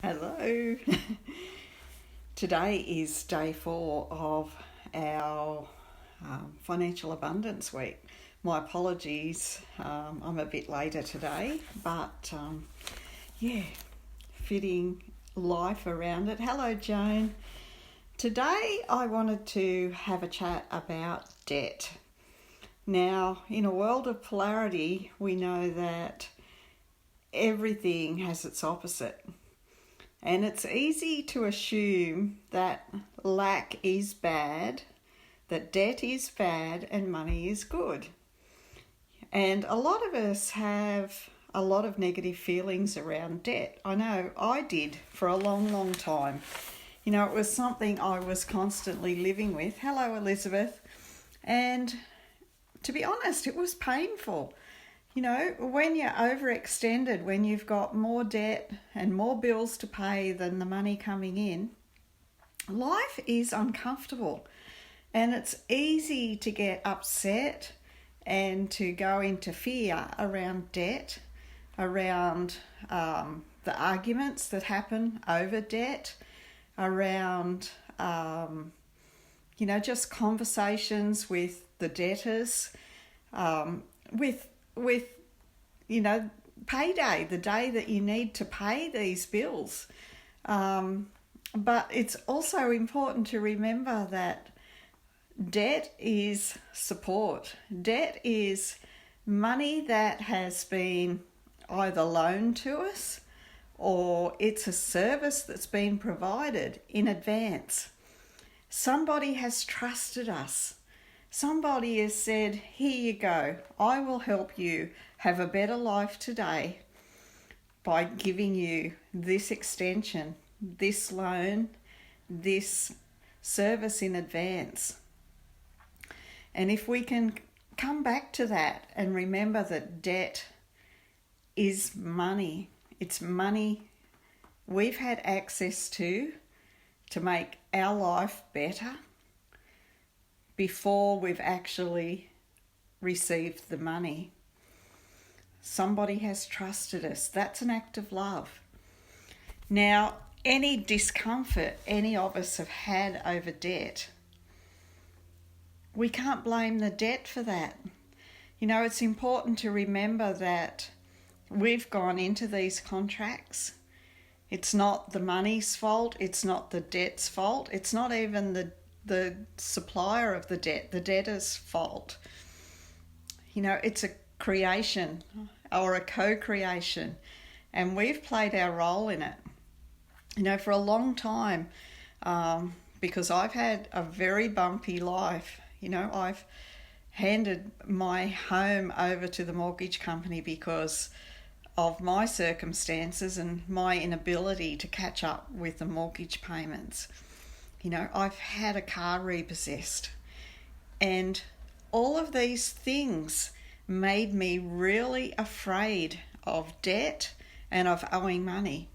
Hello. Today is day 4 of our financial abundance week. My apologies, I'm a bit later today, but fitting life around it. Hello, Joan. Today I wanted to have a chat about debt. Now, in a world of polarity, we know that everything has its opposite. And it's easy to assume that lack is bad, that debt is bad, and money is good. And a lot of us have a lot of negative feelings around debt. I know I did for a long, long time. You know, it was something I was constantly living with. Hello, Elizabeth. And to be honest, it was painful. You know, when you're overextended, when you've got more debt and more bills to pay than the money coming in, life is uncomfortable. And it's easy to get upset and to go into fear around debt, around the arguments that happen over debt, around, just conversations with the debtors, with payday, the day that you need to pay these bills. But it's also important to remember that debt is support. Debt is money that has been either loaned to us or it's a service that's been provided in advance. Somebody has trusted us. Somebody has said, here you go, I will help you have a better life today by giving you this extension, this loan, this service in advance. And if we can come back to that and remember that debt is money, it's money we've had access to make our life better, before we've actually received the money. Somebody has trusted us. That's an act of love. Now, any discomfort any of us have had over debt, we can't blame the debt for that. You know, it's important to remember that we've gone into these contracts. It's not the money's fault. It's not the debt's fault. It's not even the supplier of the debt, the debtor's fault. You know, it's a creation or a co-creation, and we've played our role in it. You know, for a long time, because I've had a very bumpy life. You know, I've handed my home over to the mortgage company because of my circumstances and my inability to catch up with the mortgage payments. You know, I've had a car repossessed, and all of these things made me really afraid of debt and of owing money,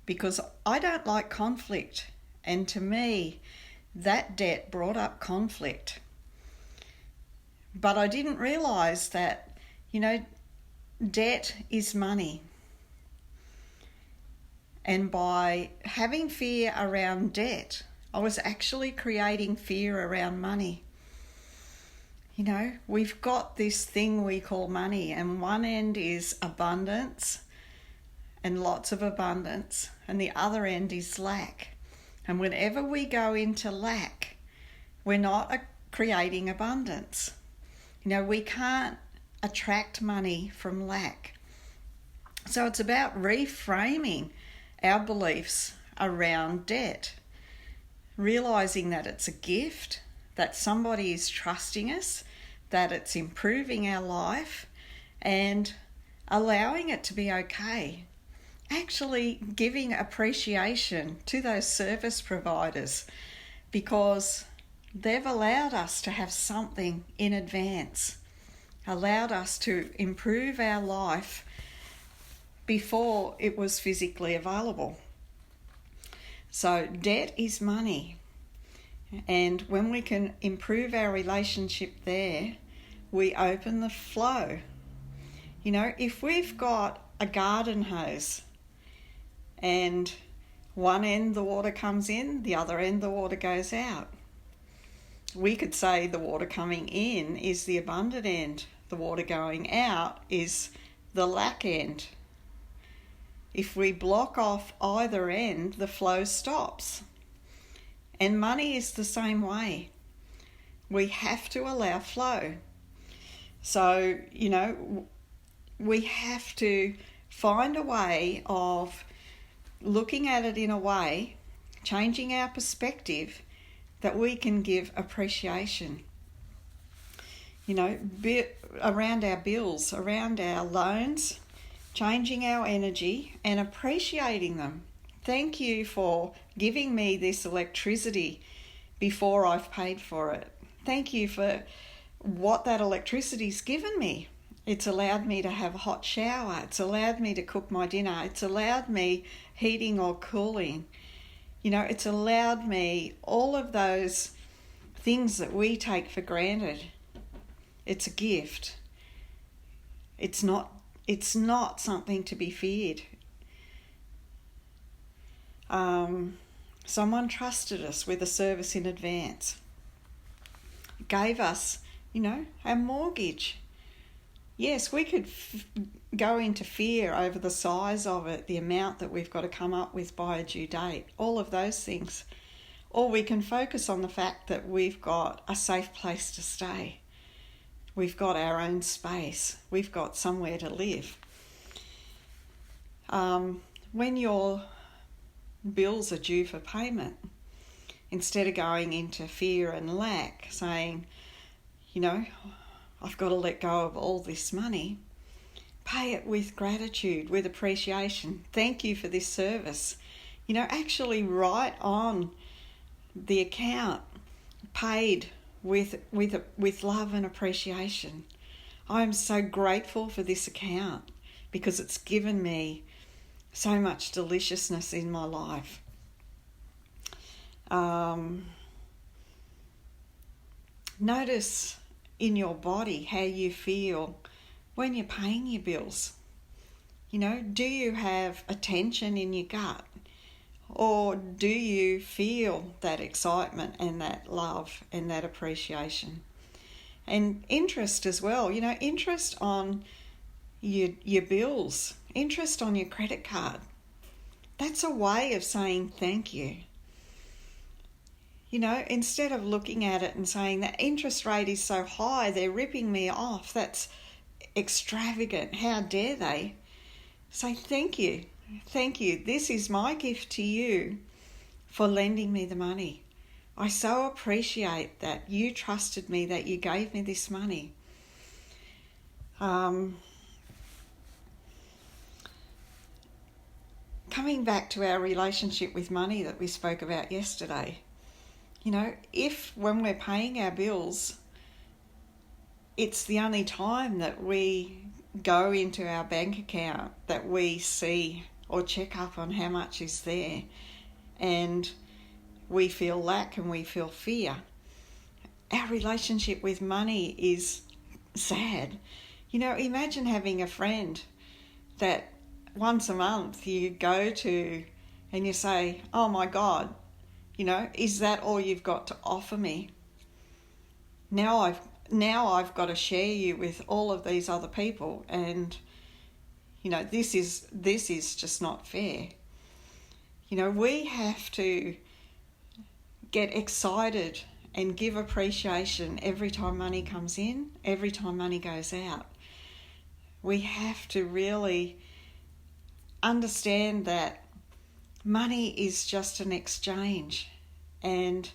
because I don't like conflict, and to me that debt brought up conflict. But I didn't realise that, you know, debt is money. And by having fear around debt, I was actually creating fear around money. You know, we've got this thing we call money, and one end is abundance and lots of abundance, and the other end is lack. And whenever we go into lack, we're not creating abundance. You know, we can't attract money from lack. So it's about reframing our beliefs around debt, realising that it's a gift, that somebody is trusting us, that it's improving our life, and allowing it to be okay. Actually giving appreciation to those service providers because they've allowed us to have something in advance, allowed us to improve our life before it was physically available. So debt is money. And when we can improve our relationship there, we open the flow. You know, if we've got a garden hose and one end the water comes in, the other end the water goes out. We could say the water coming in is the abundant end, the water going out is the lack end. If we block off either end, the flow stops. And money is the same way. We have to allow flow. So, we have to find a way of looking at it in a way, changing our perspective, that we can give appreciation. Around our bills, around our loans, changing our energy and appreciating them. Thank you for giving me this electricity before I've paid for it. Thank you for what that electricity's given me. It's allowed me to have a hot shower. It's allowed me to cook my dinner. It's allowed me heating or cooling. It's allowed me all of those things that we take for granted. It's a gift. It's not something to be feared. Someone trusted us with a service in advance. Gave us, our mortgage. Yes, we could go into fear over the size of it, the amount that we've got to come up with by a due date, all of those things. Or we can focus on the fact that we've got a safe place to stay. We've got our own space. We've got somewhere to live. When your bills are due for payment, instead of going into fear and lack, saying, I've got to let go of all this money, pay it with gratitude, with appreciation. Thank you for this service. Actually write on the account, paid with love and appreciation. I am so grateful for this account because it's given me so much deliciousness in my life. Notice in your body how you feel when you're paying your bills. Do you have a tension in your gut? Or do you feel that excitement and that love and that appreciation? And interest as well, interest on your bills, interest on your credit card. That's a way of saying thank you. Instead of looking at it and saying that interest rate is so high, they're ripping me off, that's extravagant, how dare they? Say thank you. Thank you. This is my gift to you for lending me the money. I so appreciate that you trusted me, that you gave me this money. Coming back to our relationship with money that we spoke about yesterday, if when we're paying our bills, it's the only time that we go into our bank account that we see or check up on how much is there, and we feel lack and we feel fear, our relationship with money is sad. Imagine having a friend that once a month you go to and you say, oh my God, is that all you've got to offer me? Now I've got to share you with all of these other people, and this is just not fair. We have to get excited and give appreciation every time money comes in, every time money goes out. We have to really understand that money is just an exchange, and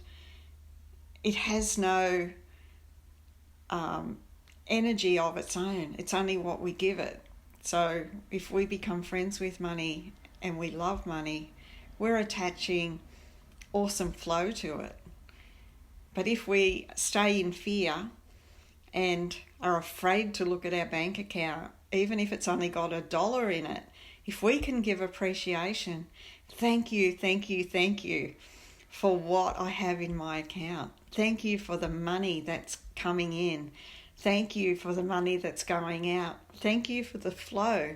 it has no energy of its own. It's only what we give it. So if we become friends with money and we love money, we're attaching awesome flow to it. But if we stay in fear and are afraid to look at our bank account, even if it's only got $1 in it, if we can give appreciation, thank you for what I have in my account. Thank you for the money that's coming in. Thank you for the money that's going out. Thank you for the flow.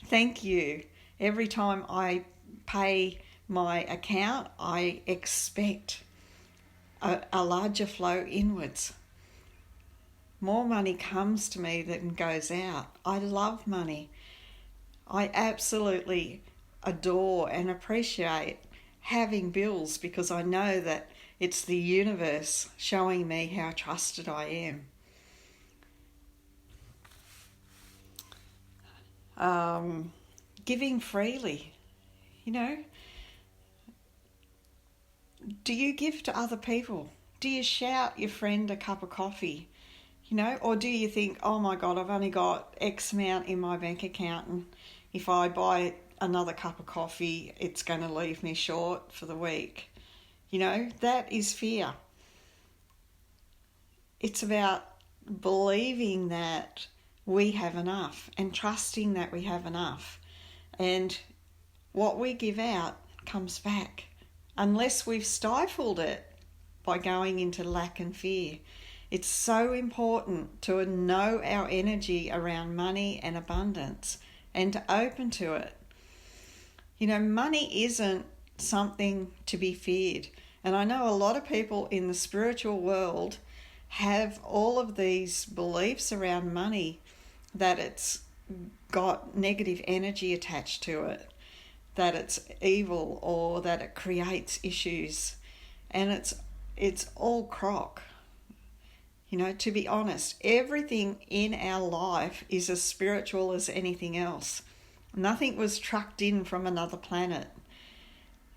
Thank you. Every time I pay my account, I expect a larger flow inwards. More money comes to me than goes out. I love money. I absolutely adore and appreciate having bills because I know that it's the universe showing me how trusted I am. Giving freely, do you give to other people? Do you shout your friend a cup of coffee? Or do you think, oh my God, I've only got X amount in my bank account, and if I buy another cup of coffee, it's going to leave me short for the week. That is fear. It's about believing that we have enough and trusting that we have enough. And what we give out comes back, unless we've stifled it by going into lack and fear. It's so important to know our energy around money and abundance and to open to it. Money isn't something to be feared. And I know a lot of people in the spiritual world have all of these beliefs around money, that it's got negative energy attached to it, that it's evil, or that it creates issues. And it's all crock. To be honest, everything in our life is as spiritual as anything else. Nothing was trucked in from another planet.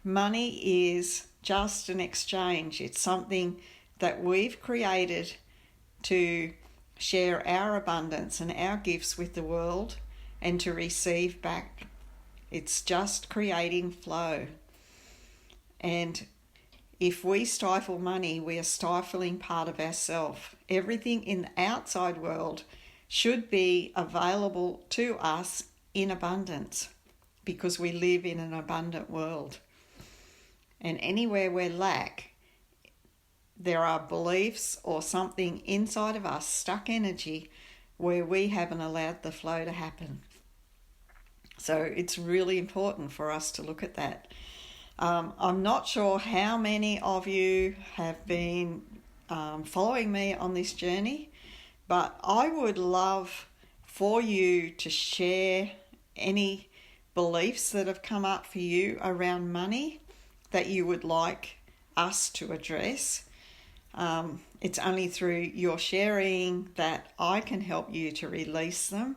Money is just an exchange. It's something that we've created to share our abundance and our gifts with the world and to receive back. It's just creating flow. And if we stifle money, we are stifling part of ourselves. Everything in the outside world should be available to us in abundance because we live in an abundant world. And anywhere we lack, there are beliefs or something inside of us, stuck energy, where we haven't allowed the flow to happen. So it's really important for us to look at that. I'm not sure how many of you have been following me on this journey, but I would love for you to share any beliefs that have come up for you around money that you would like us to address. It's only through your sharing that I can help you to release them.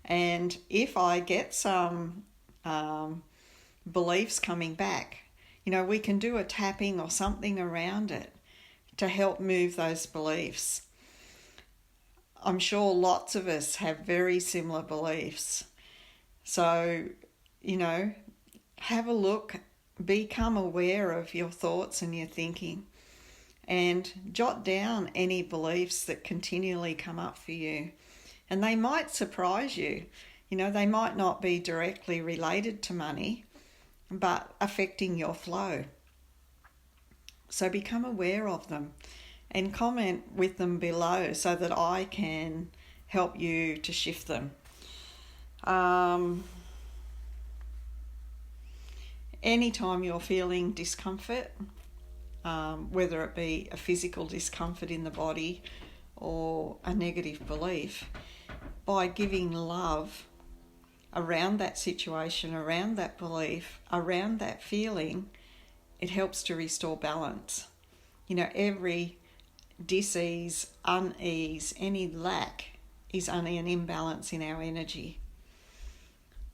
And if I get some beliefs coming back, we can do a tapping or something around it to help move those beliefs. I'm sure lots of us have very similar beliefs. So, have a look, become aware of your thoughts and your thinking, and jot down any beliefs that continually come up for you. And they might surprise you. They might not be directly related to money, but affecting your flow. So become aware of them and comment with them below so that I can help you to shift them. Anytime you're feeling discomfort, whether it be a physical discomfort in the body or a negative belief, by giving love around that situation, around that belief, around that feeling, it helps to restore balance. Every dis-ease, unease, any lack is only an imbalance in our energy.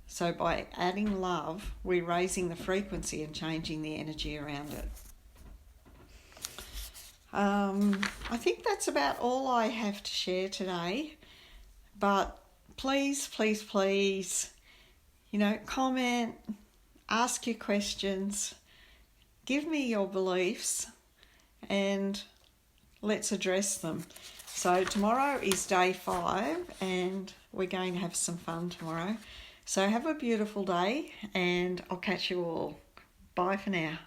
So by adding love, we're raising the frequency and changing the energy around it. I think that's about all I have to share today. But please, comment, ask your questions, give me your beliefs, and let's address them. So tomorrow is day 5, and we're going to have some fun tomorrow. So have a beautiful day, and I'll catch you all. Bye for now.